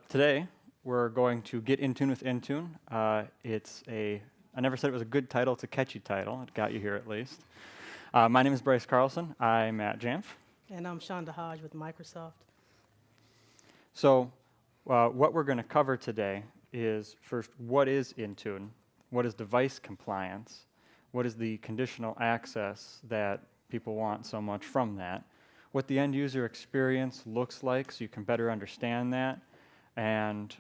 Today we're going to get in tune with Intune. I never said it was a good title, it's a catchy title. It got you here at least. My name is Bryce Carlson. I'm at Jamf. And I'm Shonda Hodge with Microsoft. So what we're going to cover today is first, what is Intune? What is device compliance? What is the conditional access that people want so much from that? What the end user experience looks like so you can better understand that, and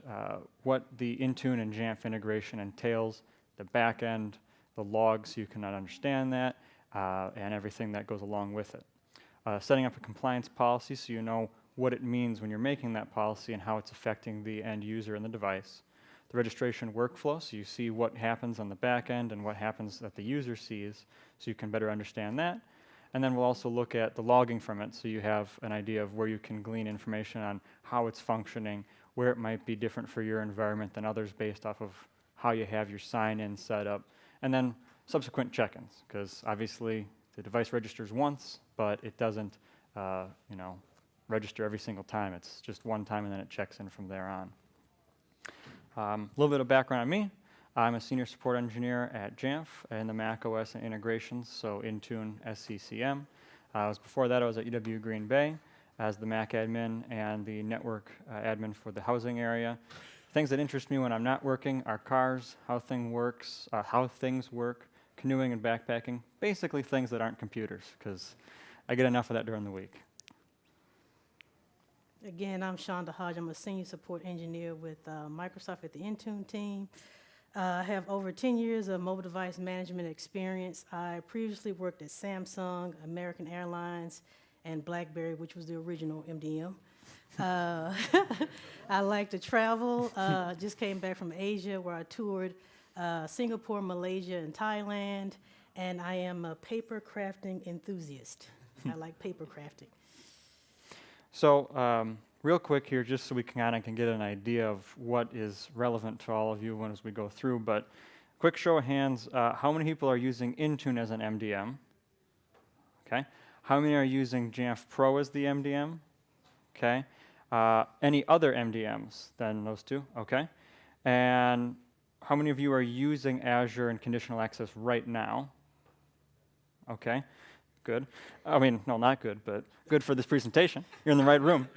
what the Intune and Jamf integration entails, the back end, the logs so you can understand that, and everything that goes along with it. Setting up a compliance policy so you know what it means when you're making that policy and how it's affecting the end user and the device. The registration workflow, so you see what happens on the back end and what happens that the user sees so you can better understand that. And then we'll also look at the logging from it so you have an idea of where you can glean information on how it's functioning, where it might be different for your environment than others based off of how you have your sign-in set up, and then subsequent check-ins, because obviously the device registers once, but it doesn't register every single time. It's just one time and then it checks in from there on. A little bit of background on me. I'm a senior support engineer at Jamf in the Mac OS and integrations, so Intune, SCCM. Before that, I was at UW Green Bay as the Mac admin and the network admin for the housing area. Things that interest me when I'm not working are cars, how things work, canoeing and backpacking, basically things that aren't computers, because I get enough of that during the week. Again, I'm Shonda Hodge. I'm a senior support engineer with Microsoft at the Intune team. I have over 10 years of mobile device management experience. I previously worked at Samsung, American Airlines, and BlackBerry, which was the original MDM. I like to travel. Just came back from Asia where I toured Singapore, Malaysia, and Thailand. And I am a paper crafting enthusiast. I like paper crafting. So real quick here, just so we can get an idea of what is relevant to all of you as we go through, but quick show of hands, how many people are using Intune as an MDM? Okay. How many are using Jamf Pro as the MDM? Okay. Any other MDMs than those two? Okay. And how many of you are using Azure and conditional access right now? Okay. Good. I mean, no, not good, but good for this presentation. You're in the right room.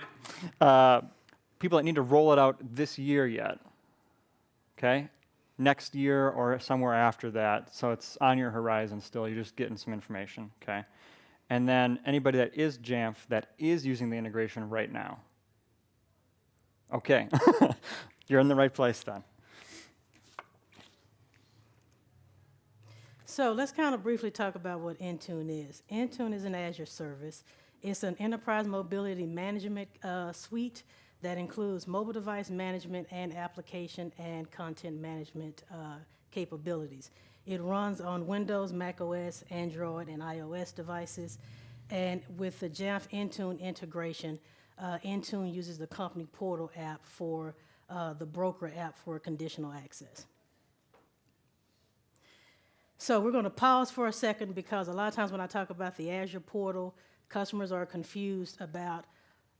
People that need to roll it out this year yet, okay? Next year or somewhere after that, so it's on your horizon still. You're just getting some information, okay? And then anybody that is Jamf that is using the integration right now. Okay. You're in the right place then. So let's kind of briefly talk about what Intune is. Intune is an Azure service. It's an enterprise mobility management suite that includes mobile device management and application and content management capabilities. It runs on Windows, Mac OS, Android, and iOS devices. And with the Jamf Intune integration, Intune uses the company portal app for the broker app for conditional access. So we're going to pause for a second because a lot of times when I talk about the Azure portal, customers are confused about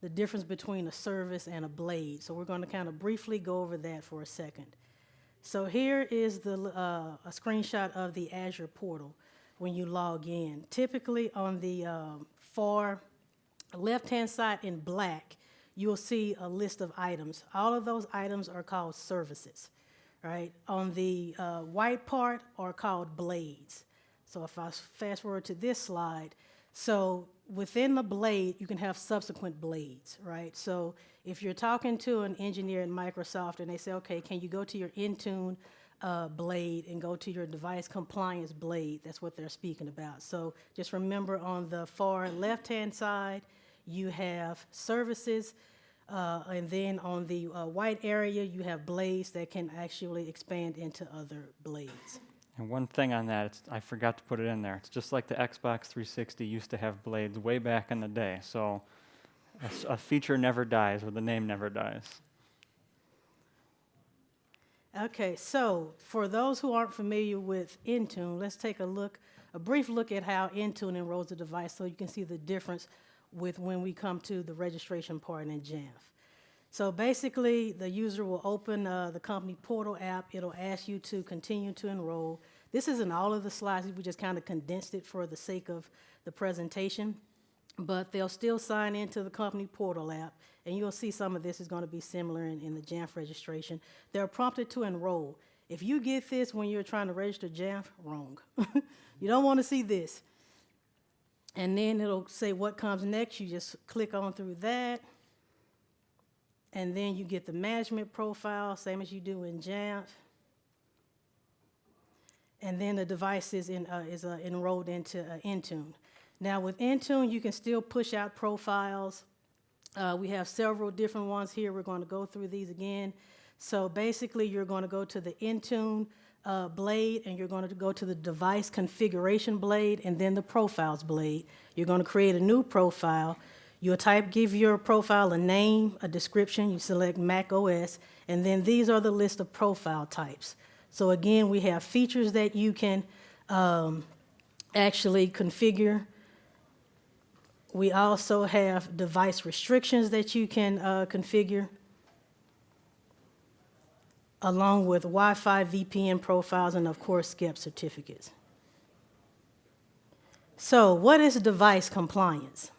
the difference between a service and a blade. So we're going to kind of briefly go over that for a second. So here is a screenshot of the Azure portal when you log in. Typically on the far left-hand side in black, you'll see a list of items. All of those items are called services. Right? On the white part are called blades. So if I fast forward to this slide, so within the blade, you can have subsequent blades, right? So if you're talking to an engineer at Microsoft and they say, okay, can you go to your Intune blade and go to your device compliance blade, that's what they're speaking about. So just remember on the far left-hand side, you have services. And then on the white area, you have blades that can actually expand into other blades. And one thing on that, I forgot to put it in there. It's just like the Xbox 360 used to have blades way back in the day. So a feature never dies, or the name never dies. Okay, so for those who aren't familiar with Intune, let's take a brief look at how Intune enrolls the device so you can see the difference with when we come to the registration part in Jamf. So basically, the user will open the company portal app. It'll ask you to continue to enroll. This isn't all of the slides. We just kind of condensed it for the sake of the presentation. But they'll still sign into the company portal app, and you'll see some of this is going to be similar in the JAMF registration. They're prompted to enroll. If you get this when you're trying to register JAMF, wrong. You don't want to see this. And then it'll say what comes next. You just click on through that. And then you get the management profile, same as you do in JAMF. And then the device is enrolled into Intune. Now with Intune, you can still push out profiles. We have several different ones here. We're going to go through these again. So basically, you're going to go to the Intune blade, and you're going to go to the device configuration blade, and then the profiles blade. You're going to create a new profile. You'll give your profile a name, a description. You select Mac OS, and then these are the list of profile types. So again, we have features that you can actually configure. We also have device restrictions that you can configure, along with Wi-Fi VPN profiles and, of course, SCEP certificates. So what is device compliance?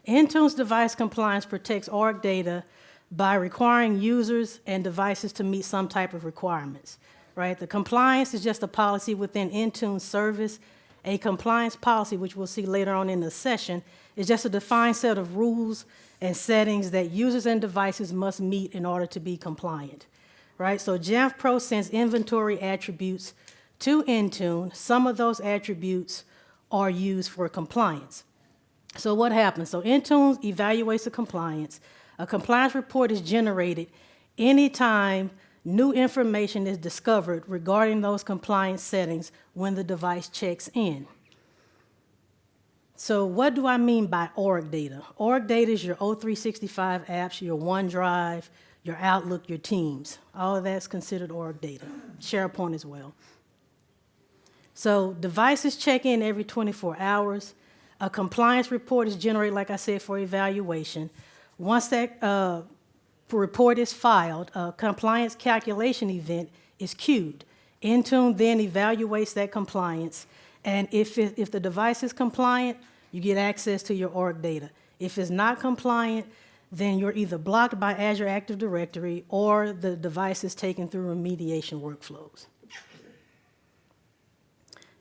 Intune's device compliance protects org data by requiring users and devices to meet some type of requirements, right? The compliance is just a policy within Intune's service. A compliance policy, which we'll see later on in the session, is just a defined set of rules and settings that users and devices must meet in order to be compliant, right? So Jamf Pro sends inventory attributes to Intune. Some of those attributes are used for compliance. So what happens? So Intune evaluates the compliance. A compliance report is generated anytime new information is discovered regarding those compliance settings when the device checks in. So what do I mean by org data? Org data is your O365 apps, your OneDrive, your Outlook, your Teams. All of that's considered org data. SharePoint as well. So devices check in every 24 hours. A compliance report is generated, like I said, for evaluation. Once that report is filed, a compliance calculation event is queued. Intune then evaluates that compliance, and if the device is compliant, you get access to your org data. If it's not compliant, then you're either blocked by Azure Active Directory or the device is taken through remediation workflows.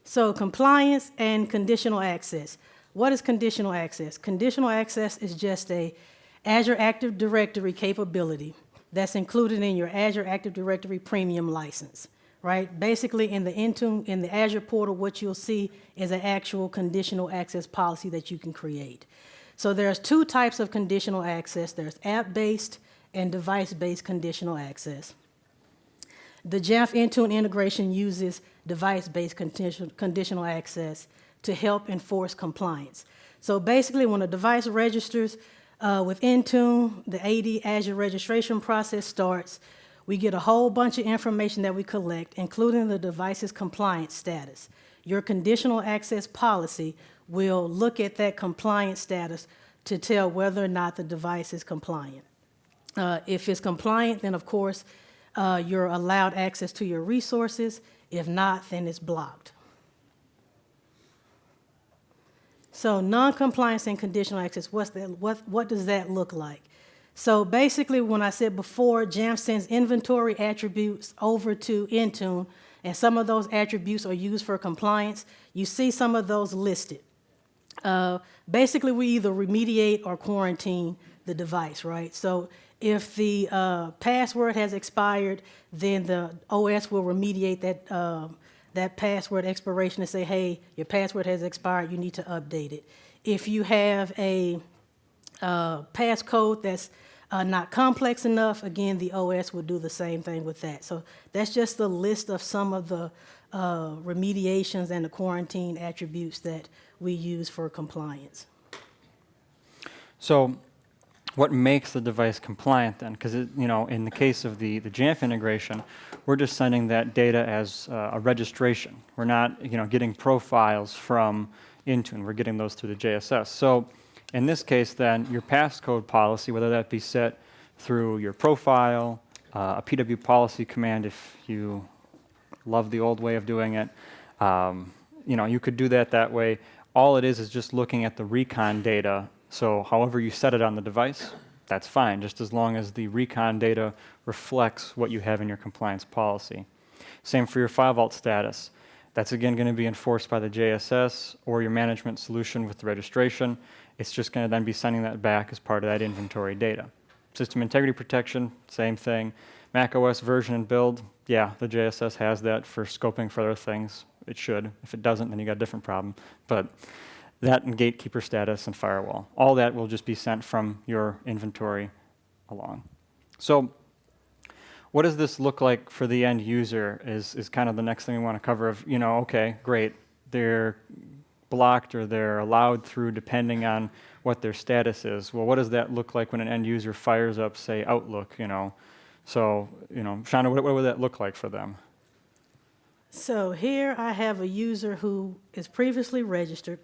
So compliance and conditional access. What is conditional access? Conditional access is just a Azure Active Directory capability that's included in your Azure Active Directory Premium license, right? Basically, in the Intune, in the Azure portal, what you'll see is an actual conditional access policy that you can create. So there's two types of conditional access. There's app-based and device-based conditional access. The Jamf Intune integration uses device-based conditional access to help enforce compliance. So basically, when a device registers with Intune, the AD Azure registration process starts. We get a whole bunch of information that we collect, including the device's compliance status. Your conditional access policy will look at that compliance status to tell whether or not the device is compliant. If it's compliant, then of course, you're allowed access to your resources. If not, then it's blocked. So non-compliance and conditional access, what does that look like? So basically, when I said before, Jamf sends inventory attributes over to Intune, and some of those attributes are used for compliance. You see some of those listed. Basically, we either remediate or quarantine the device, right? So if the password has expired, then the OS will remediate that password expiration and say, hey, your password has expired, you need to update it. If you have a passcode that's not complex enough, again, the OS will do the same thing with that. So that's just the list of some of the remediations and the quarantine attributes that we use for compliance. So what makes the device compliant then? Because in the case of the Jamf integration, we're just sending that data as a registration. We're not getting profiles from Intune. We're getting those through the JSS. So In this case, then, your passcode policy, whether that be set through your profile, a PW policy command if you love the old way of doing it, you could do that way. All it is just looking at the recon data. So however you set it on the device, that's fine, just as long as the recon data reflects what you have in your compliance policy. Same for your file vault status. That's again going to be enforced by the JSS or your management solution with the registration. It's just going to then be sending that back as part of that inventory data. System integrity protection, same thing. Mac OS version and build, yeah, the JSS has that for scoping for other things. It should. If it doesn't, then you got a different problem. But that and gatekeeper status and firewall, all that will just be sent from your inventory along. So what does this look like for the end user is kind of the next thing we want to cover of, okay, great, they're blocked or they're allowed through depending on what their status is. Well, what does that look like when an end user fires up, say, Outlook, So, Shonda, what would that look like for them? So here I have a user who is previously registered.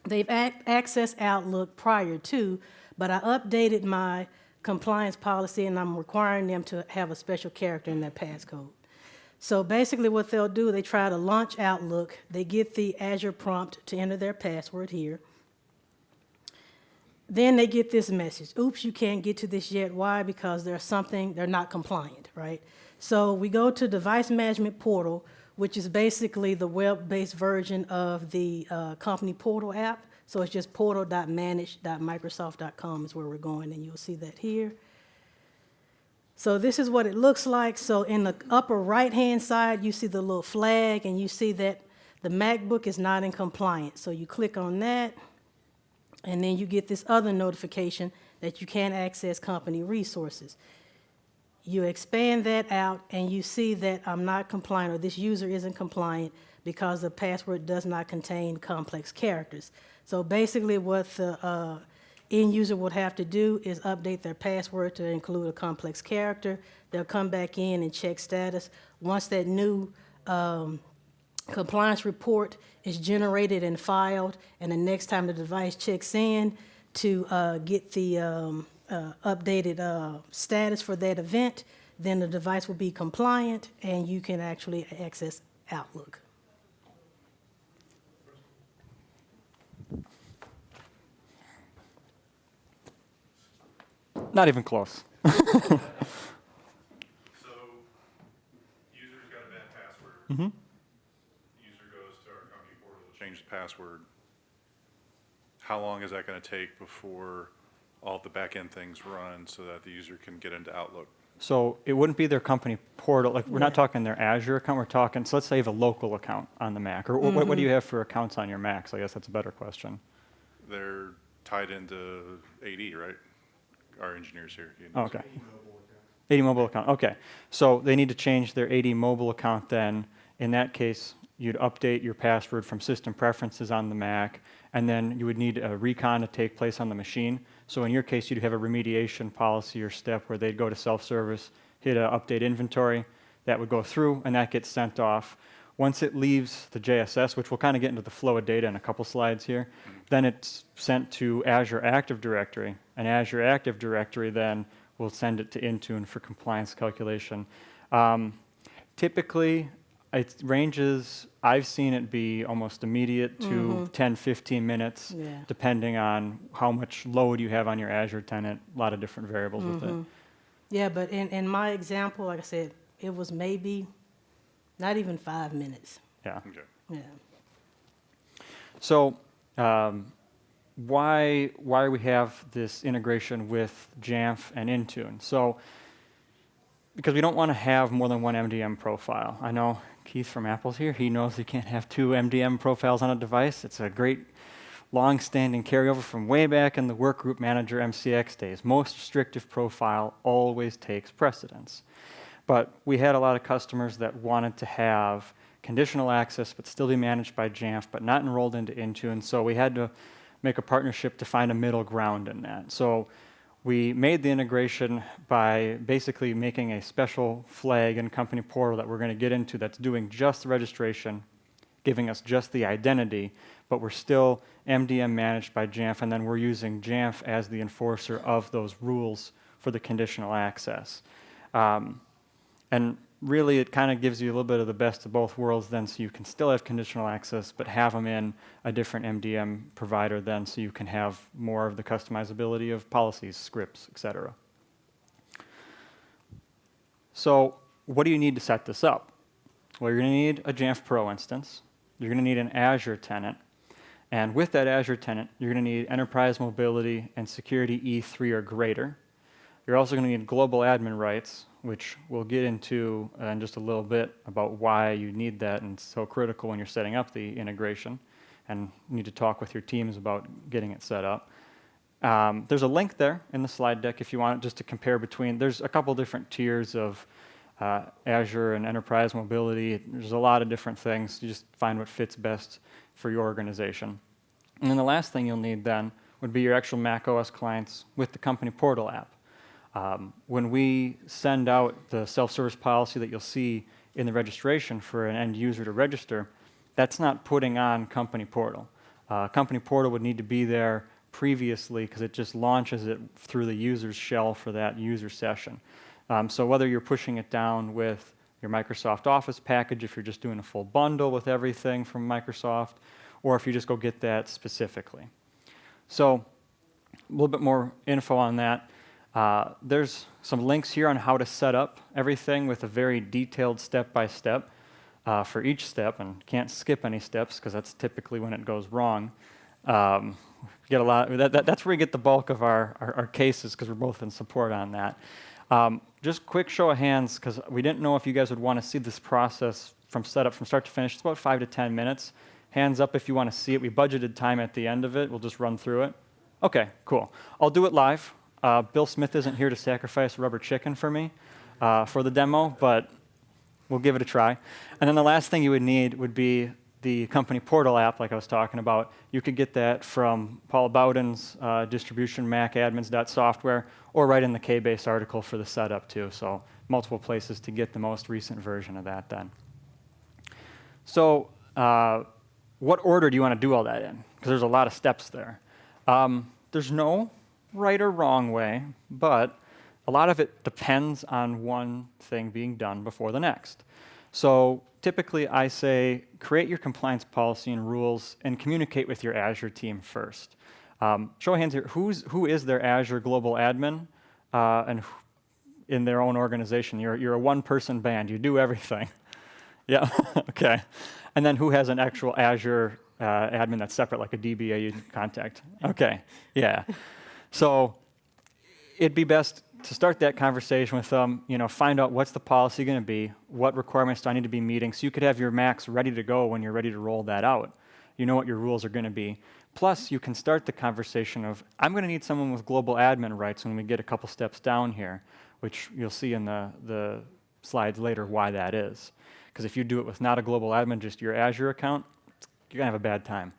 They've accessed Outlook prior to, but I updated my compliance policy and I'm requiring them to have a special character in their passcode. So basically what they'll do, they try to launch Outlook, they get the Azure prompt to enter their password here. Then they get this message, oops, you can't get to this yet. Why? Because they're not compliant, right? So we go to Device Management Portal, which is basically the web-based version of the company portal app. So it's just portal.manage.microsoft.com is where we're going, and you'll see that here. So this is what it looks like. So in the upper right-hand side, you see the little flag, and you see that the MacBook is not in compliance. So you click on that, and then you get this other notification that you can't access company resources. You expand that out, and you see that I'm not compliant, or this user isn't compliant because the password does not contain complex characters. So basically what the end user would have to do is update their password to include a complex character. They'll come back in and check status. Once that new compliance report is generated and filed, and the next time the device checks in to get the updated status for that event, then the device will be compliant and you can actually access Outlook. Not even close. So, user's got a bad password. Mm-hmm. User goes to our company portal to change the password. How long is that going to take before all the back-end things run so that the user can get into Outlook? So it wouldn't be their company portal. Like, we're not talking their Azure account. We're talking, so let's say you have a local account on the Mac. Or what do you have for accounts on your Mac? So I guess that's a better question. They're tied into AD, right? Our engineers here. Oh, okay. AD mobile account. Okay. So they need to change their AD mobile account then. In that case, you'd update your password from system preferences on the Mac, and then you would need a recon to take place on the machine. So in your case, you'd have a remediation policy or step where they'd go to self-service, hit update inventory, that would go through, and that gets sent off. Once it leaves the JSS, which we'll kind of get into the flow of data in a couple slides here, then it's sent to Azure Active Directory, and Azure Active Directory then will send it to Intune for compliance calculation. Typically, it ranges, I've seen it be almost immediate to 10, 15 minutes, depending on how much load you have on your Azure tenant, a lot of different variables with it. Yeah, but in my example, like I said, it was maybe not even 5 minutes. Yeah. Okay. Yeah. So why we have this integration with Jamf and Intune? So because we don't want to have more than one MDM profile. I know Keith from Apple's here. He knows you can't have two MDM profiles on a device. It's a great long-standing carryover from way back in the Workgroup Manager MCX days. Most restrictive profile always takes precedence. But we had a lot of customers that wanted to have conditional access but still be managed by Jamf but not enrolled into Intune, so we had to make a partnership to find a middle ground in that. So we made the integration by basically making a special flag in company portal that we're going to get into that's doing just the registration, giving us just the identity, but we're still MDM managed by Jamf, and then we're using Jamf as the enforcer of those rules for the conditional access. And really, it kind of gives you a little bit of the best of both worlds then, so you can still have conditional access, but have them in a different MDM provider then, so you can have more of the customizability of policies, scripts, etc. So what do you need to set this up? Well, you're going to need a Jamf Pro instance. You're going to need an Azure tenant. And with that Azure tenant, you're going to need enterprise mobility and security E3 or greater. You're also going to need global admin rights, which we'll get into in just a little bit about why you need that and it's so critical when you're setting up the integration. And you need to talk with your teams about getting it set up. There's a link there in the slide deck if you want just to compare between. There's a couple different tiers of Azure and enterprise mobility. There's a lot of different things. You just find what fits best for your organization. And then the last thing you'll need then would be your actual Mac OS clients with the company portal app. When we send out the self-service policy that you'll see in the registration for an end user to register, that's not putting on company portal. Company portal would need to be there previously because it just launches it through the user's shell for that user session. So whether you're pushing it down with your Microsoft Office package, if you're just doing a full bundle with everything from Microsoft, or if you just go get that specifically. So a little bit more info on that. There's some links here on how to set up everything with a very detailed step-by-step for each step, and can't skip any steps because that's typically when it goes wrong. Get a lot. That's where we get the bulk of our cases because we're both in support on that. Just quick show of hands because we didn't know if you guys would want to see this process from setup from start to finish. It's about 5 to 10 minutes. Hands up if you want to see it. We budgeted time at the end of it. We'll just run through it. Okay, cool. I'll do it live. Bill Smith isn't here to sacrifice rubber chicken for me for the demo, but we'll give it a try. And then the last thing you would need would be the company portal app, like I was talking about. You could get that from Paul Bowden's distribution, macadmins.software, or right in the KBase article for the setup, too. So multiple places to get the most recent version of that then. So what order do you want to do all that in? Because there's a lot of steps there. There's no right or wrong way, but a lot of it depends on one thing being done before the next. So typically I say create your compliance policy and rules and communicate with your Azure team first. Show of hands here, who is their Azure global admin and in their own organization? You're a one-person band, you do everything. Yeah, okay. And then who has an actual Azure admin that's separate, like a DBA you'd contact? Okay, yeah. So it'd be best to start that conversation with them, find out what's the policy going to be, what requirements do I need to be meeting, so you could have your Macs ready to go when you're ready to roll that out. You know what your rules are going to be. Plus, you can start the conversation of, I'm going to need someone with global admin rights when we get a couple steps down here, which you'll see in the slides later why that is. Because if you do it with not a global admin, just your Azure account, you're going to have a bad time.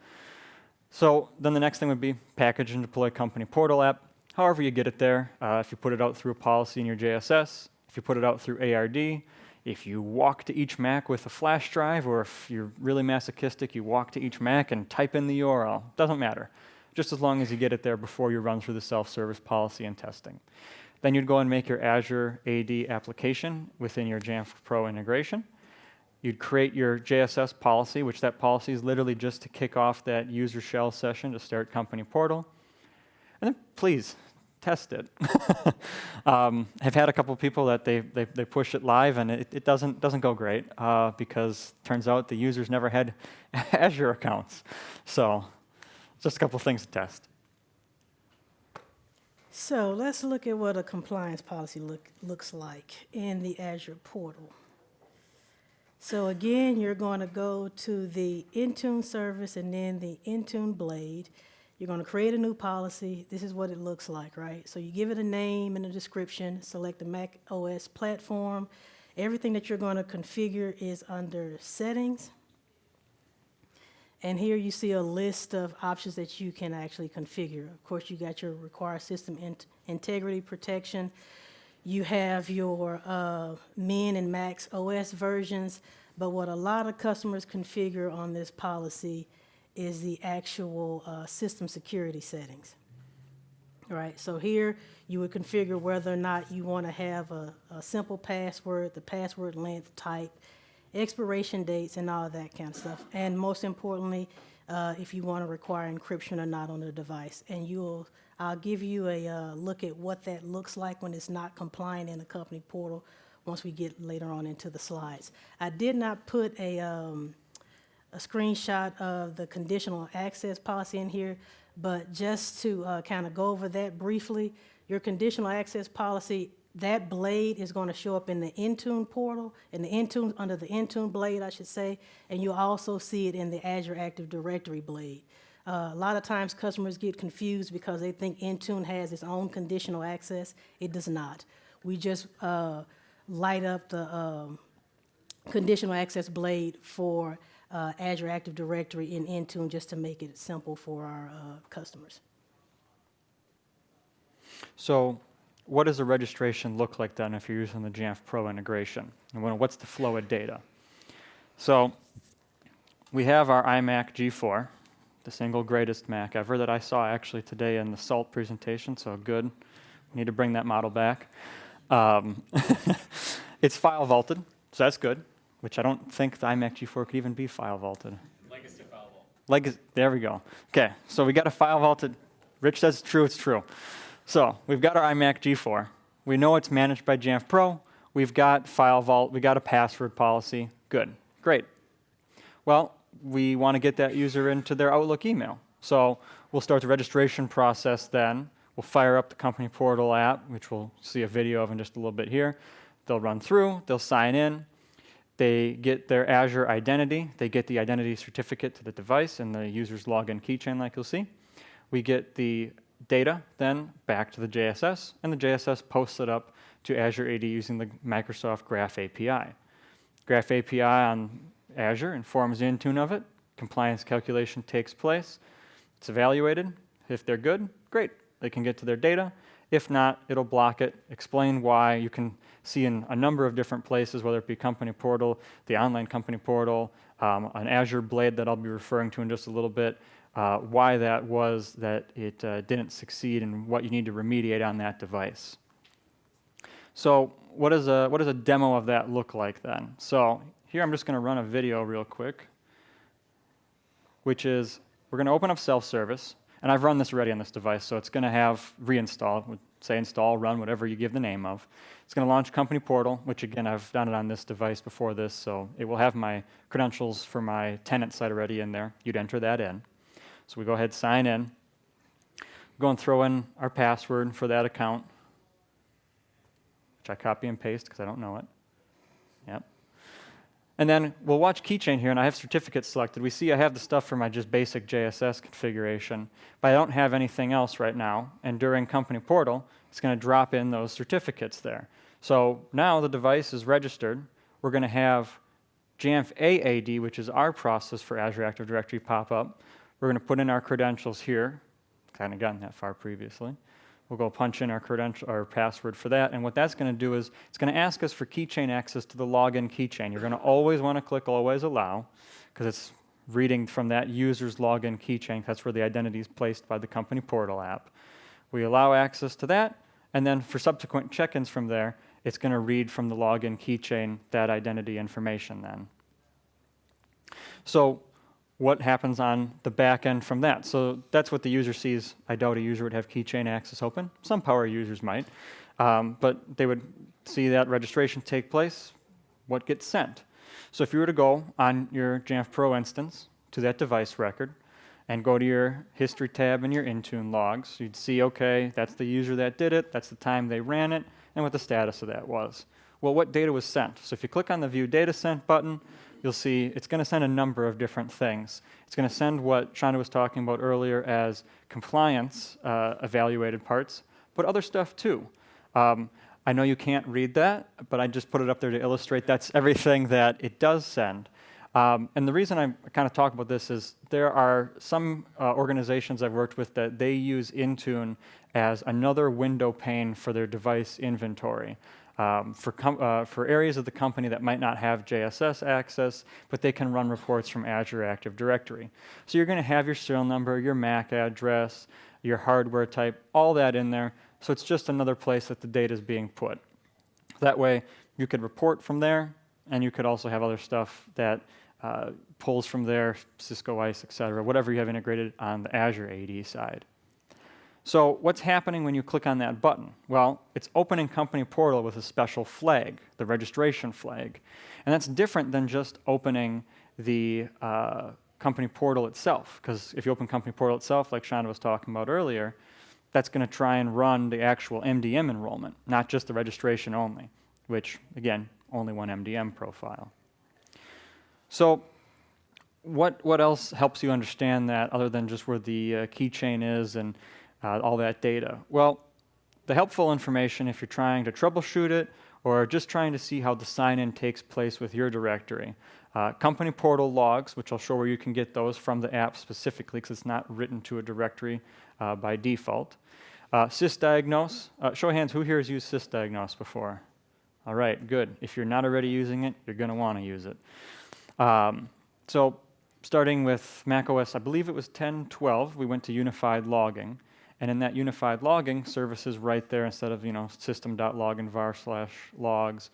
So then the next thing would be package and deploy company portal app. However you get it there, if you put it out through a policy in your JSS, if you put it out through ARD, if you walk to each Mac with a flash drive, or if you're really masochistic, you walk to each Mac and type in the URL. Doesn't matter, just as long as you get it there before you run through the self-service policy and testing. Then you'd go and make your Azure AD application within your Jamf Pro integration. You'd create your JSS policy, which that policy is literally just to kick off that user shell session to start company portal. And then please test it. I've had a couple people that they push it live and it doesn't go great because it turns out the users never had Azure accounts. So just a couple things to test. So let's look at what a compliance policy looks like in the Azure portal. So again, you're going to go to the Intune service and then the Intune blade. You're going to create a new policy. This is what it looks like, right? So you give it a name and a description, select the Mac OS platform. Everything that you're going to configure is under settings. And here you see a list of options that you can actually configure. Of course, you got your required system integrity protection. You have your Min and Max OS versions. But what a lot of customers configure on this policy is the actual system security settings. All right, so here you would configure whether or not you want to have a simple password, the password length, type, expiration dates, and all that kind of stuff. And most importantly, if you want to require encryption or not on the device. And I'll give you a look at what that looks like when it's not compliant in the company portal once we get later on into the slides. I did not put a screenshot of the conditional access policy in here, but just to kind of go over that briefly, your conditional access policy, that blade is going to show up in the Intune portal, under the Intune blade, I should say, and you'll also see it in the Azure Active Directory blade. A lot of times customers get confused because they think Intune has its own conditional access. It does not. We just light up the conditional access blade for Azure Active Directory in Intune just to make it simple for our customers. So what does a registration look like then if you're using the Jamf Pro integration? And what's the flow of data? So we have our iMac G4, the single greatest Mac ever that I saw actually today in the SALT presentation, so good. We need to bring that model back. It's file vaulted, so that's good, which I don't think the iMac G4 could even be file vaulted. Legacy file vault. There we go. Okay, so we got a file vaulted. Rich says it's true, it's true. So we've got our iMac G4. We know it's managed by Jamf Pro. We've got file vault. We got a password policy. Good, great. Well, we want to get that user into their Outlook email. So we'll start the registration process then. We'll fire up the company portal app, which we'll see a video of in just a little bit here. They'll run through, they'll sign in. They get their Azure identity. They get the identity certificate to the device and the user's login keychain like you'll see. We get the data then back to the JSS, and the JSS posts it up to Azure AD using the Microsoft Graph API. Graph API on Azure informs Intune of it. Compliance calculation takes place. It's evaluated. If they're good, great. They can get to their data. If not, it'll block it, explain why. You can see in a number of different places, whether it be company portal, the online company portal, an Azure blade that I'll be referring to in just a little bit, why that was that it didn't succeed and what you need to remediate on that device. So what does a demo of that look like then? So here I'm just going to run a video real quick, which is we're going to open up self-service. And I've run this already on this device, so it's going to have reinstall, say install, run, whatever you give the name of. It's going to launch company portal, which again, I've done it on this device before this, so it will have my credentials for my tenant site already in there. You'd enter that in. So we go ahead, sign in. Go and throw in our password for that account, which I copy and paste because I don't know it. Yep. And then we'll watch keychain here, and I have certificates selected. We see I have the stuff for my just basic JSS configuration, but I don't have anything else right now. And during company portal, it's going to drop in those certificates there. So now the device is registered. We're going to have Jamf AAD, which is our process for Azure Active Directory, pop up. We're going to put in our credentials here. Kind of gotten that far previously. We'll go punch in our credential or password for that, and what that's going to do is it's going to ask us for keychain access to the login keychain. You're going to always want to click Always Allow because it's reading from that user's login keychain. That's where the identity is placed by the company portal app. We allow access to that, and then for subsequent check-ins from there, it's going to read from the login keychain that identity information then. So what happens on the back end from that? So that's what the user sees. I doubt a user would have keychain access open. Some power users might, but they would see that registration take place. What gets sent? So if you were to go on your Jamf Pro instance to that device record and go to your history tab and your Intune logs, you'd see, okay, that's the user that did it, that's the time they ran it, and what the status of that was. Well, what data was sent? So if you click on the View Data Sent button, you'll see it's going to send a number of different things. It's going to send what Shonda was talking about earlier as compliance evaluated parts, but other stuff too. I know you can't read that, but I just put it up there to illustrate that's everything that it does send. And the reason I kind of talk about this is there are some organizations I've worked with that they use Intune as another window pane for their device inventory. for areas of the company that might not have JSS access, but they can run reports from Azure Active Directory. So you're going to have your serial number, your MAC address, your hardware type, all that in there. So it's just another place that the data is being put. That way, you could report from there, and you could also have other stuff that pulls from there, Cisco ICE, et cetera, whatever you have integrated on the Azure AD side. So what's happening when you click on that button? Well, it's opening Company Portal with a special flag, the registration flag. And that's different than just opening the Company Portal itself, because if you open Company Portal itself, like Shonda was talking about earlier, that's going to try and run the actual MDM enrollment, not just the registration only, which, again, only one MDM profile. So what else helps you understand that other than just where the keychain is and all that data? Well, the helpful information if you're trying to troubleshoot it or just trying to see how the sign-in takes place with your directory. Company Portal logs, which I'll show where you can get those from the app specifically because it's not written to a directory by default. Sysdiagnose. Show of hands, who here has used Sysdiagnose before? All right, good. If you're not already using it, you're going to want to use it. So starting with macOS, I believe it was 10.12, we went to unified logging. And in that unified logging, services right there instead of, system.loginvar/logs.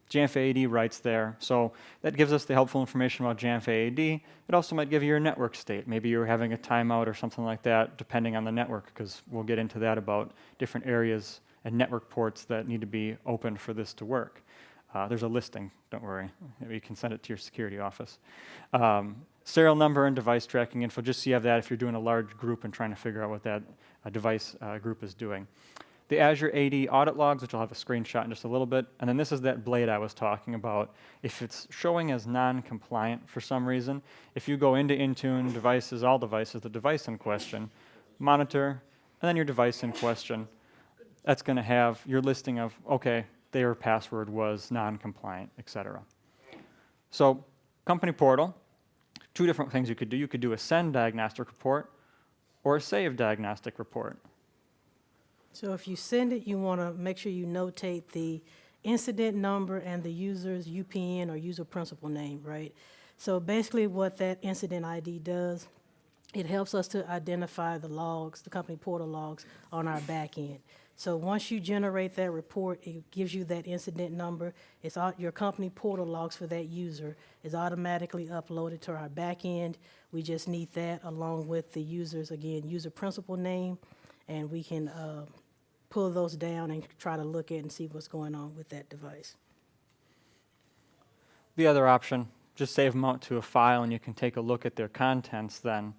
Jamf AD writes there. So that gives us the helpful information about Jamf AD. It also might give you your network state. Maybe you're having a timeout or something like that, depending on the network, because we'll get into that about different areas and network ports that need to be open for this to work. There's a listing, don't worry. Maybe you can send it to your security office. Serial number and device tracking info, just so you have that if you're doing a large group and trying to figure out what that device group is doing. The Azure AD audit logs, which I'll have a screenshot in just a little bit. And then this is that blade I was talking about. If it's showing as non-compliant for some reason, if you go into Intune, devices, all devices, the device in question, monitor, and then your device in question, that's going to have your listing of, okay, their password was non-compliant, et cetera. So Company Portal, two different things you could do. You could do a send diagnostic report or a save diagnostic report. So if you send it, you want to make sure you notate the incident number and the user's UPN or user principal name, right? So basically what that incident ID does, it helps us to identify the logs, the Company Portal logs on our back end. So once you generate that report, it gives you that incident number. It's your Company Portal logs for that user is automatically uploaded to our back end. We just need that along with the user's, again, user principal name, and we can pull those down and try to look at and see what's going on with that device. The other option, just save them out to a file and you can take a look at their contents then,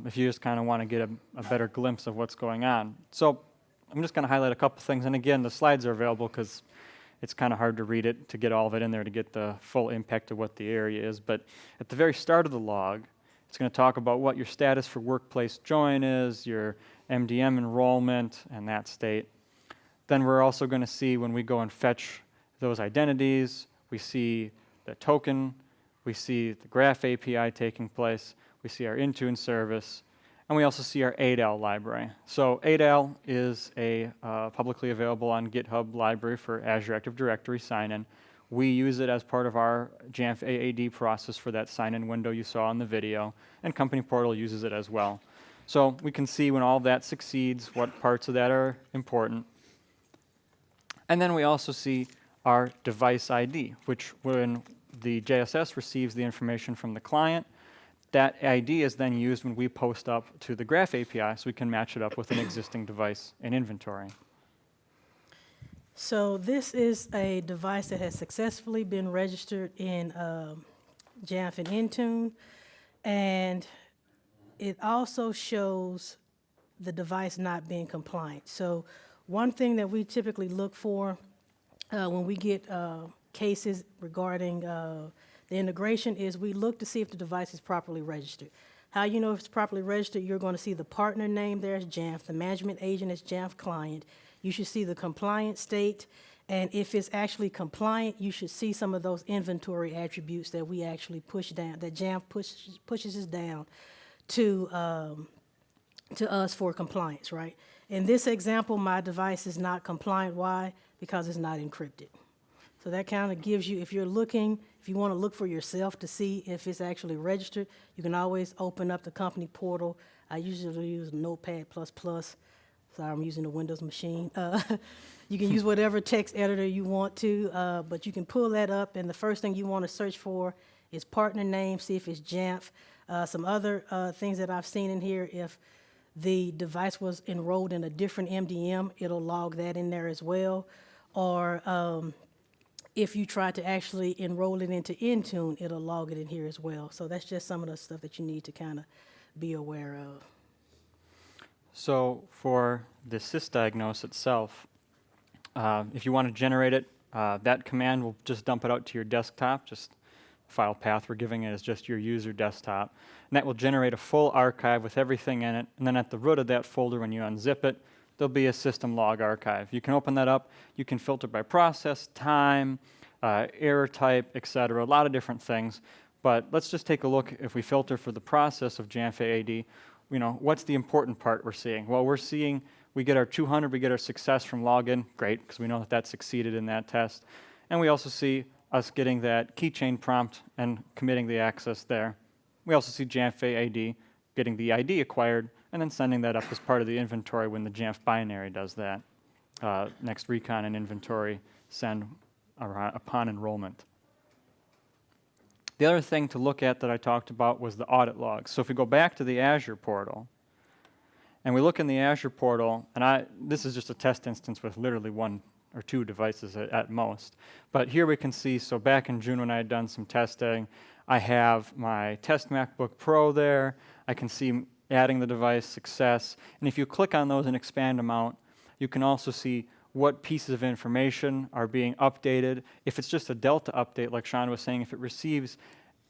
if you just kind of want to get a better glimpse of what's going on. So I'm just going to highlight a couple things, and again, the slides are available because it's kind of hard to read it to get all of it in there to get the full impact of what the area is. But at the very start of the log, it's going to talk about what your status for workplace join is, your MDM enrollment, and that state. Then we're also going to see when we go and fetch those identities, we see the token, we see the Graph API taking place, we see our Intune service, and we also see our ADAL library. So ADAL is a publicly available on GitHub library for Azure Active Directory sign-in. We use it as part of our Jamf AAD process for that sign-in window you saw in the video, and Company Portal uses it as well. So we can see when all of that succeeds, what parts of that are important. And then we also see our device ID, which when the JSS receives the information from the client, that ID is then used when we post up to the Graph API so we can match it up with an existing device in inventory. So this is a device that has successfully been registered in Jamf and Intune, and it also shows the device not being compliant. So one thing that we typically look for when we get cases regarding the integration is we look to see if the device is properly registered. How you know if it's properly registered, you're going to see the partner name there as Jamf, the management agent is Jamf client. You should see the compliant state, and if it's actually compliant, you should see some of those inventory attributes that we actually push down, that Jamf pushes us down to us for compliance, right? In this example, my device is not compliant. Why? Because it's not encrypted. So that kind of gives you, if you want to look for yourself to see if it's actually registered, you can always open up the company portal. I usually use Notepad++. Sorry, I'm using the Windows machine. You can use whatever text editor you want to, but you can pull that up, and the first thing you want to search for is partner name, see if it's Jamf. Some other things that I've seen in here, if the device was enrolled in a different MDM, it'll log that in there as well. Or if you try to actually enroll it into Intune, it'll log it in here as well. So that's just some of the stuff that you need to kind of be aware of. So for the sysdiagnose itself, if you want to generate it, that command will just dump it out to your desktop. Just file path we're giving it is just your user desktop. And that will generate a full archive with everything in it. And then at the root of that folder, when you unzip it, there'll be a system log archive. You can open that up. You can filter by process, time, error type, etc. A lot of different things. But let's just take a look. If we filter for the process of Jamf AAD, what's the important part we're seeing? Well, we're seeing we get our 200, we get our success from login. Great, because we know that succeeded in that test. And we also see us getting that keychain prompt and committing the access there. We also see Jamf AAD getting the ID acquired and then sending that up as part of the inventory when the Jamf binary does that. Next recon and inventory send upon enrollment. The other thing to look at that I talked about was the audit logs. So if we go back to the Azure portal, and we look in the Azure portal, and this is just a test instance with literally 1 or 2 devices at most. But here we can see, so back in June when I had done some testing, I have my test MacBook Pro there. I can see adding the device, success. And if you click on those and expand them out, you can also see what pieces of information are being updated. If it's just a Delta update, like Shonda was saying, if it receives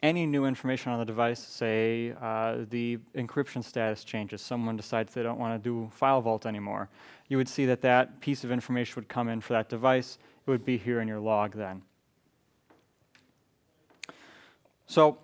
any new information on the device, say the encryption status changes, someone decides they don't want to do file vault anymore, you would see that piece of information would come in for that device. It would be here in your log then. So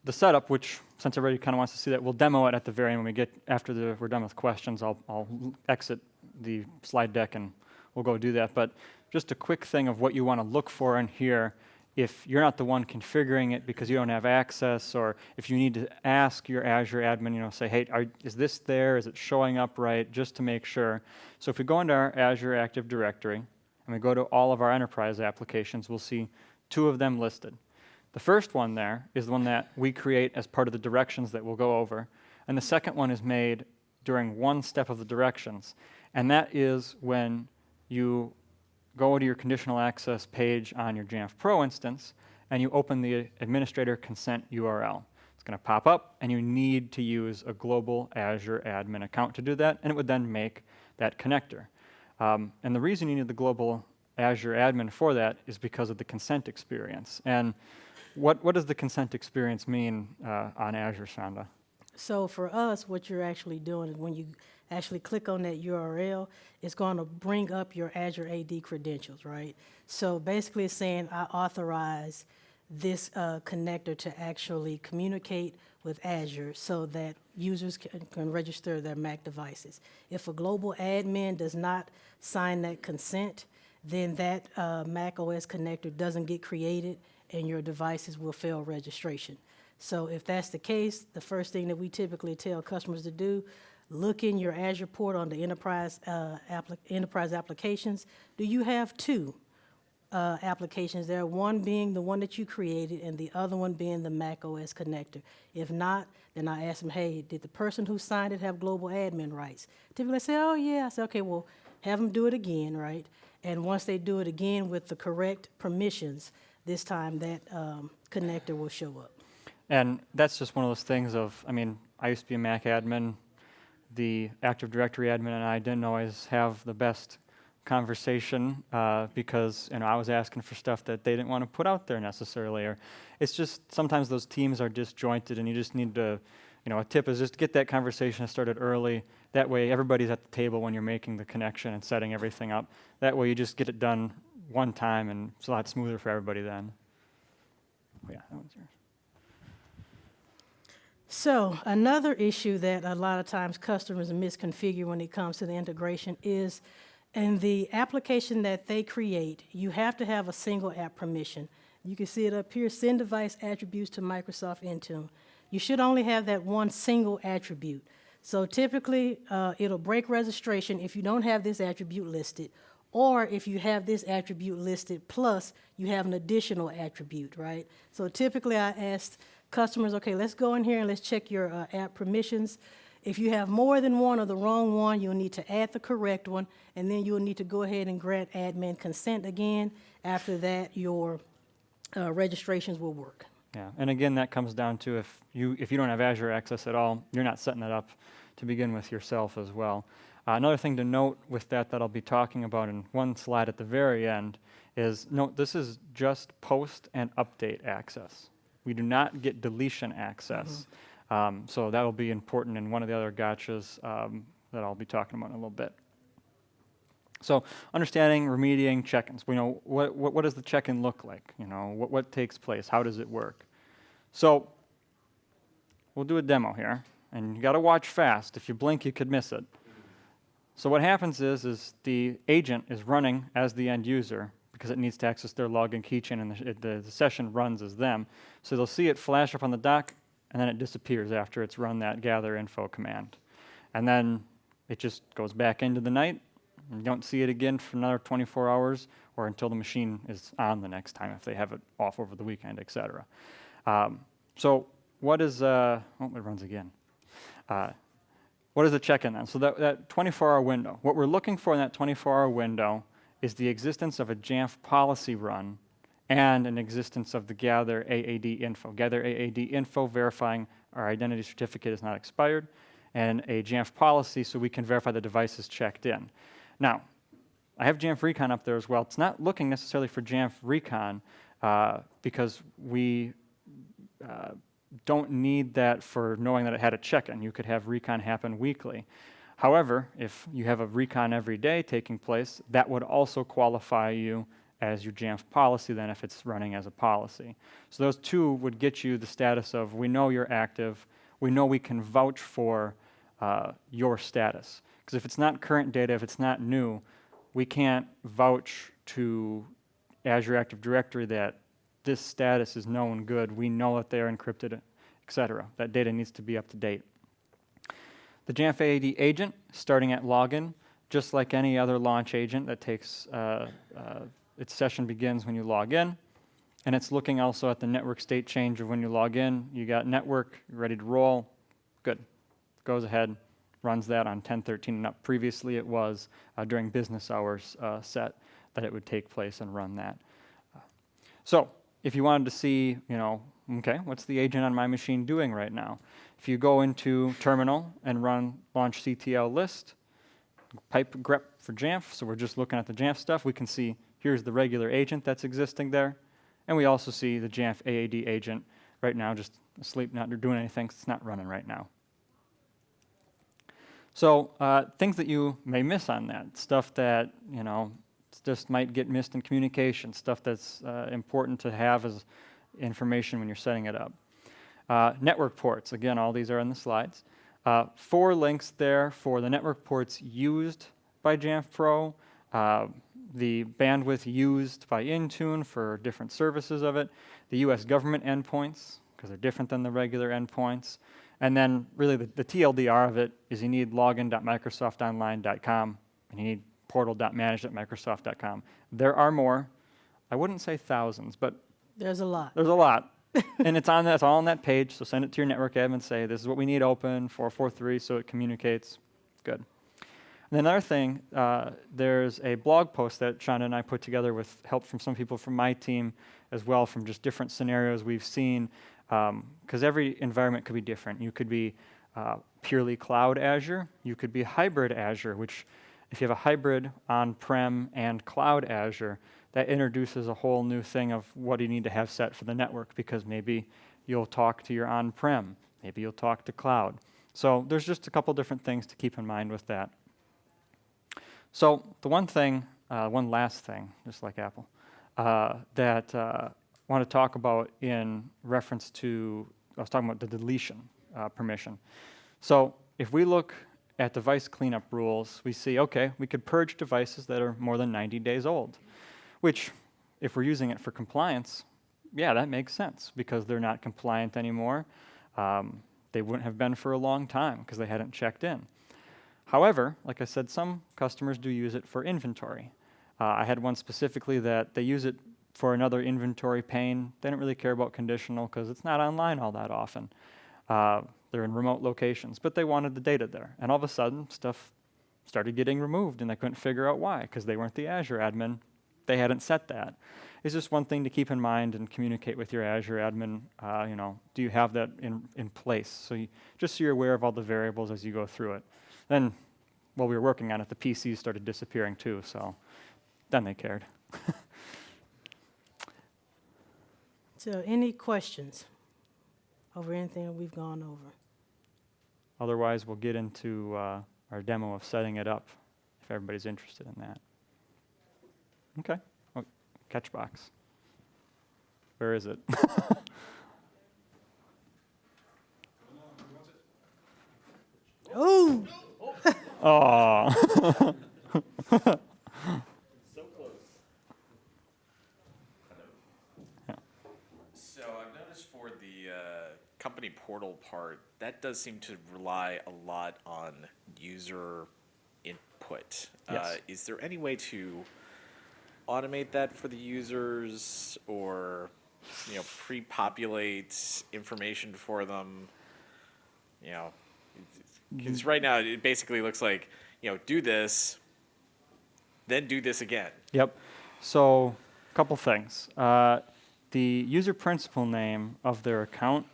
the setup, which since everybody kind of wants to see that, we'll demo it at the very end when we get, after we're done with questions, I'll exit the slide deck and we'll go do that. But just a quick thing of what you want to look for in here if you're not the one configuring it because you don't have access, or if you need to ask your Azure admin, say, hey, is this there? Is it showing up right? Just to make sure. So if we go into our Azure Active Directory and we go to all of our enterprise applications, we'll see 2 of them listed. The first one there is the one that we create as part of the directions that we'll go over. And the second one is made during one step of the directions. And that is when you go to your conditional access page on your Jamf Pro instance, and you open the administrator consent URL. It's going to pop up, and you need to use a global Azure admin account to do that, and it would then make that connector. And the reason you need the global Azure admin for that is because of the consent experience. And what does the consent experience mean on Azure, Shonda? So for us, what you're actually doing is when you actually click on that URL, it's going to bring up your Azure AD credentials, right? So basically it's saying I authorize this connector to actually communicate with Azure so that users can register their Mac devices. If a global admin does not sign that consent, then that Mac OS connector doesn't get created and your devices will fail registration. So if that's the case, the first thing that we typically tell customers to do, look in your Azure portal on the enterprise applications. Do you have 2 applications there, one being the one that you created and the other one being the Mac OS connector? If not, then I ask them, hey, did the person who signed it have global admin rights? Typically I say, oh yeah. I say, okay, well, have them do it again, right? And once they do it again with the correct permissions, this time that connector will show up. And that's just one of those things of, I used to be a Mac admin. The Active Directory admin and I didn't always have the best conversation because I was asking for stuff that they didn't want to put out there necessarily. Or it's just sometimes those teams are disjointed, and you just need to, a tip is just get that conversation started early. That way everybody's at the table when you're making the connection and setting everything up. That way you just get it done one time, and it's a lot smoother for everybody then. Oh, yeah, that one's yours. So another issue that a lot of times customers misconfigure when it comes to the integration is in the application that they create, you have to have a single app permission. You can see it up here, send device attributes to Microsoft Intune. You should only have that one single attribute. So typically, it'll break registration if you don't have this attribute listed, or if you have this attribute listed plus you have an additional attribute, right? So typically I ask customers, okay, let's go in here and let's check your app permissions. If you have more than one or the wrong one, you'll need to add the correct one, and then you'll need to go ahead and grant admin consent again. After that, your registrations will work. Yeah, and again, that comes down to if you don't have Azure access at all, you're not setting it up to begin with yourself as well. Another thing to note with that I'll be talking about in one slide at the very end is, note this is just post and update access. We do not get deletion access. So that will be important in one of the other gotchas that I'll be talking about in a little bit. So understanding, remediating, check-ins. We know what does the check-in look like? You know, what takes place? How does it work? So we'll do a demo here, and you got to watch fast. If you blink, you could miss it. So what happens is the agent is running as the end user because it needs to access their login keychain, and the session runs as them. So they'll see it flash up on the dock, and then it disappears after it's run that gather info command. And then it just goes back into the night, and you don't see it again for another 24 hours or until the machine is on the next time if they have it off over the weekend, et cetera. So what is, it runs again. What is the check-in then? So that 24-hour window, what we're looking for in that 24-hour window is the existence of a Jamf policy run and an existence of the gather AAD info. Gather AAD info verifying our identity certificate is not expired, and a Jamf policy so we can verify the device is checked in. Now, I have Jamf Recon up there as well. It's not looking necessarily for Jamf Recon because we don't need that for knowing that it had a check-in. You could have recon happen weekly. However, if you have a recon every day taking place, that would also qualify you as your Jamf policy then if it's running as a policy. So those two would get you the status of we know you're active, we know we can vouch for your status. Because if it's not current data, if it's not new, we can't vouch to Azure Active Directory that this status is known good, we know that they're encrypted, et cetera. That data needs to be up to date. The Jamf AAD agent, starting at login, just like any other launch agent that takes, its session begins when you log in, and it's looking also at the network state change of when you log in. You got network, you're ready to roll, good. Goes ahead, runs that on 10:13 and up. Previously it was during business hours set that it would take place and run that. So if you wanted to see, you know, okay, what's the agent on my machine doing right now? If you go into terminal and run launch CTL list, pipe grep for Jamf, so we're just looking at the Jamf stuff, we can see here's the regular agent that's existing there, and we also see the Jamf AAD agent right now just asleep, not doing anything, 'cause it's not running right now. So things that you may miss on that, stuff that, you know, just might get missed in communication, stuff that's important to have as information when you're setting it up. Network ports, again, all these are in the slides. 4 links there for the network ports used by Jamf Pro, the bandwidth used by Intune for different services of it, the US government endpoints, because they're different than the regular endpoints, and then really the TLDR of it is you need login.microsoftonline.com and you need portal.manage.microsoft.com. There are more. I wouldn't say thousands, but There's a lot. there's a lot. And it's on that, it's all on that page, so send it to your network admin and say, this is what we need open, 443, so it communicates. Good. And another thing, there's a blog post that Shonda and I put together with help from some people from my team as well, from just different scenarios we've seen, because every environment could be different. You could be purely cloud Azure. You could be hybrid Azure, which if you have a hybrid on-prem and cloud Azure, that introduces a whole new thing of what you need to have set for the network, because maybe you'll talk to your on-prem, maybe you'll talk to cloud. So there's just a couple different things to keep in mind with that. So the one thing, one last thing, just like Apple, that I want to talk about in reference to, I was talking about the deletion permission. So if we look at device cleanup rules, we see, okay, we could purge devices that are more than 90 days old, which if we're using it for compliance, yeah, that makes sense because they're not compliant anymore. They wouldn't have been for a long time because they hadn't checked in. However, like I said, some customers do use it for inventory. I had one specifically that they use it for another inventory pane. They don't really care about conditional because it's not online all that often. They're in remote locations, but they wanted the data there. And all of a sudden, stuff started getting removed, and they couldn't figure out why because they weren't the Azure admin. They hadn't set that. It's just one thing to keep in mind and communicate with your Azure admin. Do you have that in place? So just so you're aware of all the variables as you go through it. Then, while we were working on it, the PCs started disappearing too, so then they cared. So any questions over anything we've gone over? Otherwise, we'll get into our demo of setting it up if everybody's interested in that. Okay. Oh, Catchbox. Where is it? Oh, Oh. So close. So I've noticed for the company portal part, that does seem to rely a lot on user input. Yes. Is there any way to automate that for the users, or pre-populate information for them? Because right now it basically looks like do this, then do this again. Yep. So, a couple things. The user principal name of their account,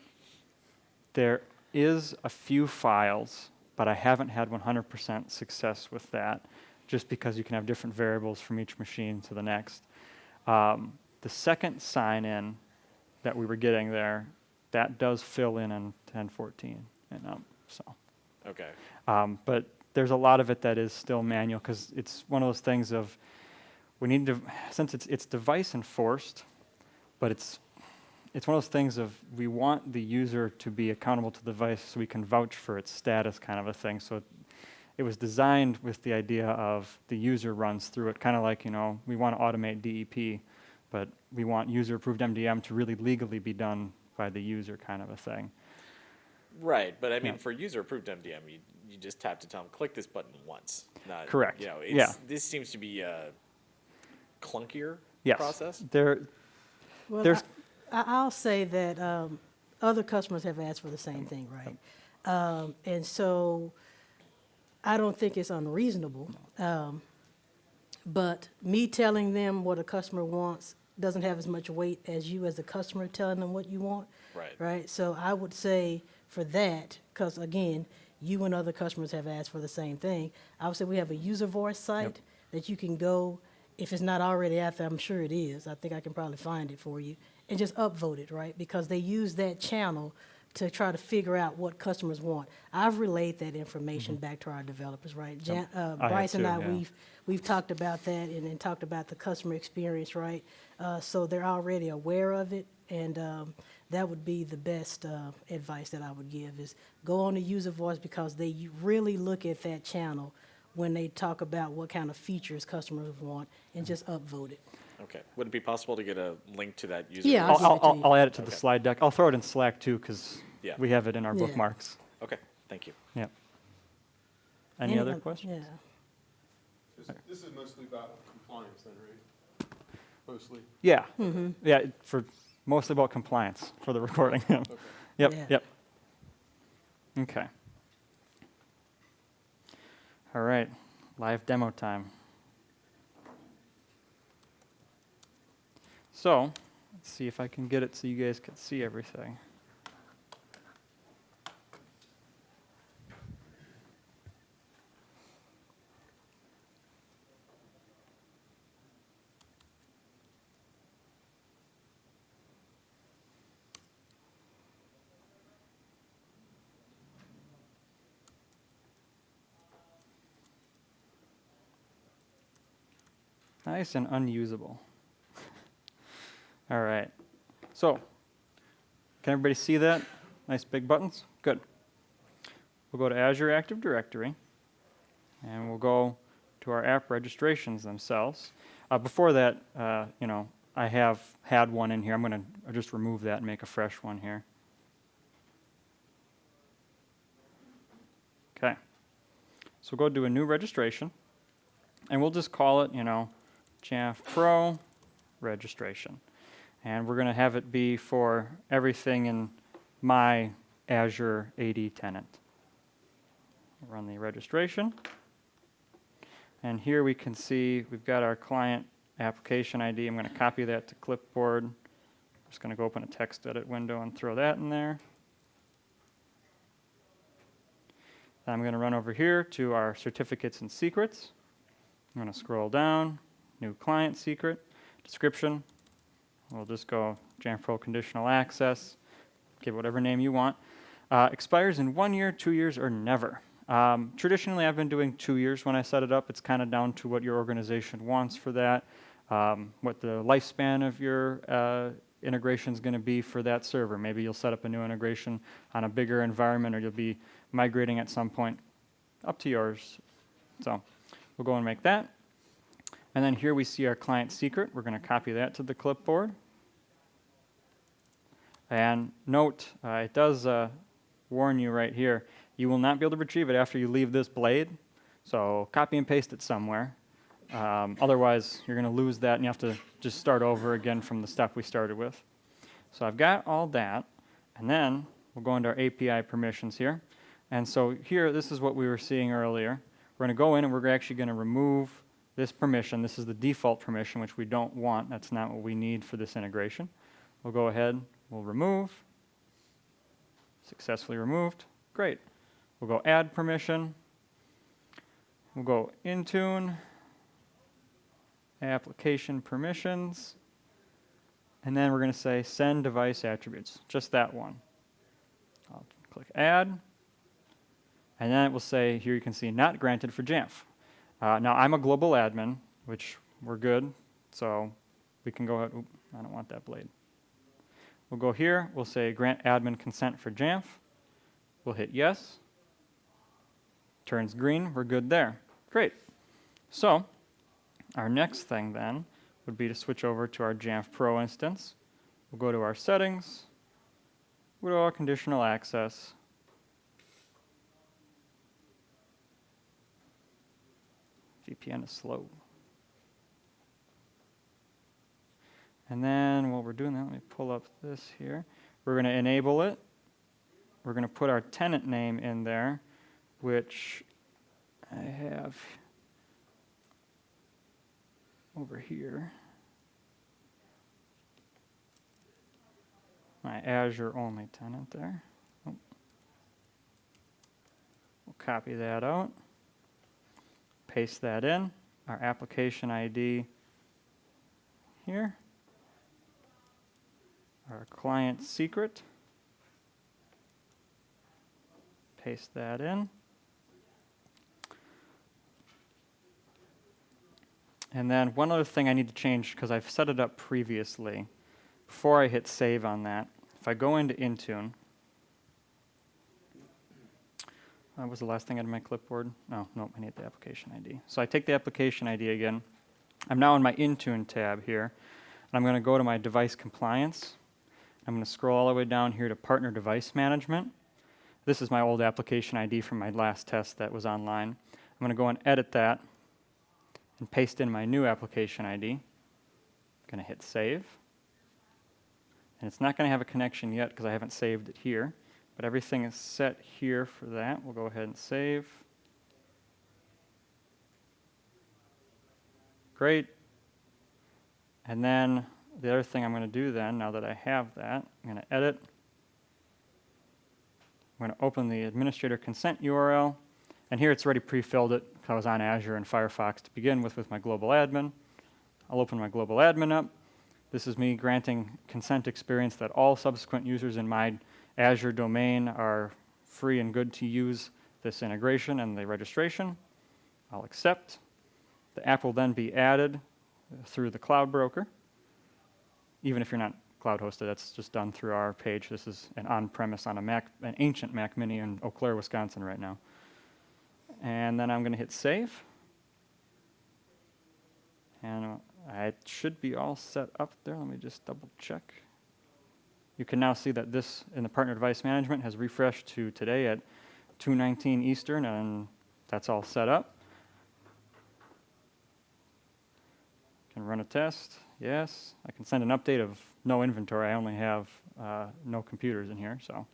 there is a few files, but I haven't had 100% success with that, just because you can have different variables from each machine to the next. The second sign-in that we were getting there, that does fill in on 10.14 and up. So, Okay. but there's a lot of it that is still manual because it's one of those things of we need to, since it's device enforced, but it's one of those things of we want the user to be accountable to the device so we can vouch for its status kind of a thing. So it was designed with the idea of the user runs through it, kind of like, we want to automate DEP, but we want user-approved MDM to really legally be done by the user kind of a thing. Right, but I mean, Yeah. for user-approved MDM, you just have to tell them, click this button once. Not, Correct. Yeah. This seems to be a clunkier Yes. process. well, There's- I'll say that other customers have asked for the same thing, right? And so I don't think it's unreasonable. But me telling them what a customer wants doesn't have as much weight as you as the customer telling them what you want. Right. Right? So I would say for that, because again, you and other customers have asked for the same thing, I would say we have a user voice site that you can go, if it's not already out there, I'm sure it is. I think I can probably find it for you, and just upvote it, right? Because they use that channel to try to figure out what customers want. I've relayed that information back to our developers, right? have Bryce and too, I, yeah. we've talked about that and talked about the customer experience, right? So they're already aware of it, and that would be the best advice that I would give is go on the user voice because they really look at that channel when they talk about what kind of features customers want and just upvote it. Okay. Would it be possible to get a link to that user? Yeah, voice? I'll give it to you. I'll add it to the Okay. slide deck. I'll throw it in Slack too because Yeah. we have it in our Yeah. bookmarks. Okay. Thank you. Yep. Any other questions? Yeah. This is mostly about compliance then, right? Mostly? Yeah. Mm-hmm. Yeah, for mostly about compliance for the recording. Yep. Yeah. Yep. Okay. All right. Live demo time. So, let's see if I can get it so you guys can see everything. Nice and unusable. All right. So, can everybody see that? Nice big buttons? Good. we'll go to Azure Active Directory, and we'll go to our app registrations themselves. Before that, I have had one in here. I'm going to just remove that and make a fresh one here. Okay. So we'll go do a new registration, and we'll just call it, Jamf Pro registration. And we're going to have it be for everything in my Azure AD tenant. Run the registration. And here we can see we've got our client application ID. I'm going to copy that to clipboard. I'm just going to go open a text edit window and throw that in there. I'm going to run over here to our certificates and secrets. I'm going to scroll down, new client secret, description. We'll just go Jamf Pro conditional access, give whatever name you want. Expires in 1 year, 2 years, or never. Traditionally, I've been doing 2 years when I set it up. It's kind of down to what your organization wants for that, what the lifespan of your integration is going to be for that server. Maybe you'll set up a new integration on a bigger environment, or you'll be migrating at some point. Up to yours. So we'll go and make that. And then here we see our client secret. We're going to copy that to the clipboard. And note, it does warn you right here, you will not be able to retrieve it after you leave this blade. So copy and paste it somewhere. Otherwise, you're going to lose that, and you have to just start over again from the step we started with. So I've got all that. And then we'll go into our API permissions here. And so here, this is what we were seeing earlier. We're going to go in, and we're actually going to remove this permission. This is the default permission, which we don't want. That's not what we need for this integration. We'll go ahead, we'll remove. Successfully removed. Great. We'll go add permission. We'll go Intune, application permissions, and then we're going to say send device attributes, just that one. I'll click add. And then it will say, here you can see, not granted for Jamf. Now, I'm a global admin, which we're good, so we can go ahead. Oop, I don't want that blade. We'll go here. We'll say grant admin consent for Jamf. We'll hit yes. Turns green. We're good there. Great. So our next thing then would be to switch over to our Jamf Pro instance. We'll go to our settings. We'll go to our conditional access. VPN is slow. And then while we're doing that, let me pull up this here. We're going to enable it. We're going to put our tenant name in there, which I have over here. My Azure only tenant there. Oh. We'll copy that out. Paste that in. Our application ID here. Our client secret. Paste that in. And then one other thing I need to change, because I've set it up previously, before I hit save on that, if I go into Intune, what was the last thing out of my clipboard? Oh, no, I need the application ID. So I take the application ID again. I'm now in my Intune tab here, and I'm going to go to my device compliance. I'm going to scroll all the way down here to Partner Device Management. This is my old application ID from my last test that was online. I'm going to go and edit that and paste in my new application ID. I'm going to hit save. And it's not going to have a connection yet because I haven't saved it here. But everything is set here for that. We'll go ahead and save. Great. And then the other thing I'm going to do then, now that I have that, I'm going to edit. I'm going to open the administrator consent URL. And here it's already pre-filled it because I was on Azure and Firefox to begin with my global admin. I'll open my global admin up. This is me granting consent experience that all subsequent users in my Azure domain are free and good to use this integration and the registration. I'll accept. The app will then be added through the cloud broker. Even if you're not cloud hosted. That's just done through our page. This is an on-premise on a Mac, an ancient Mac Mini in Eau Claire, Wisconsin right now. And then I'm going to hit save. And it should be all set up there. Let me just double check. You can now see that this in the partner device management has refreshed to today at 2:19 Eastern, and that's all set up. Can run a test, yes. I can send an update of no inventory. I only have no computers in here, so.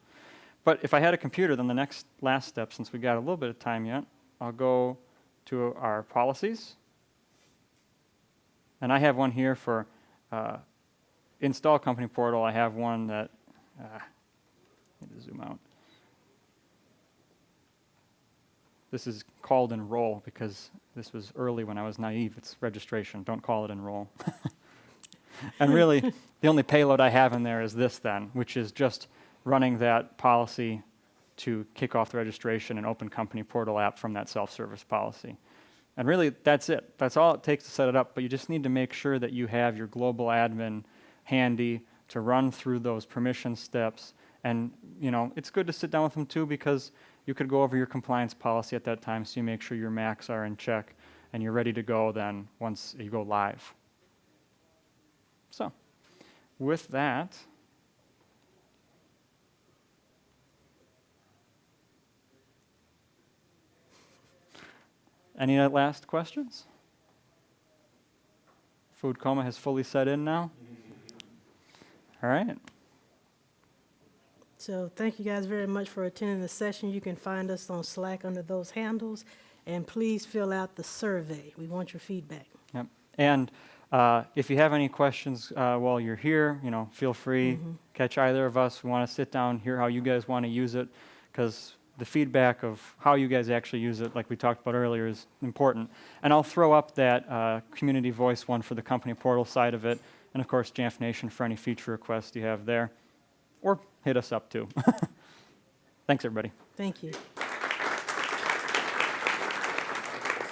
But if I had a computer, then the last step, since we got a little bit of time yet, I'll go to our policies. And I have one here for install company portal. I have one that, need to zoom out. This is called enroll because this was early when I was naive. It's registration. Don't call it enroll. And really, the only payload I have in there is this then, which is just running that policy to kick off the registration and open company portal app from that self-service policy. And really, that's it. That's all it takes to set it up, but you just need to make sure that you have your global admin handy to run through those permission steps. And, you know, it's good to sit down with them too, because you could go over your compliance policy at that time, so you make sure your Macs are in check and you're ready to go then once you go live. So, with that, any last questions? Food coma has fully set in now? All right. So thank you guys very much for attending the session. You can find us on Slack under those handles, and please fill out the survey. We want your feedback. Yep. And if you have any questions while you're here, you know, feel free, catch either of us. We want to sit down, hear how you guys want to use it, because the feedback of how you guys actually use it, like we talked about earlier, is important. And I'll throw up that community voice one for the company portal side of it, and of course, Jamf Nation for any feature requests you have there. Or hit us up too. Thanks, everybody. Thank you.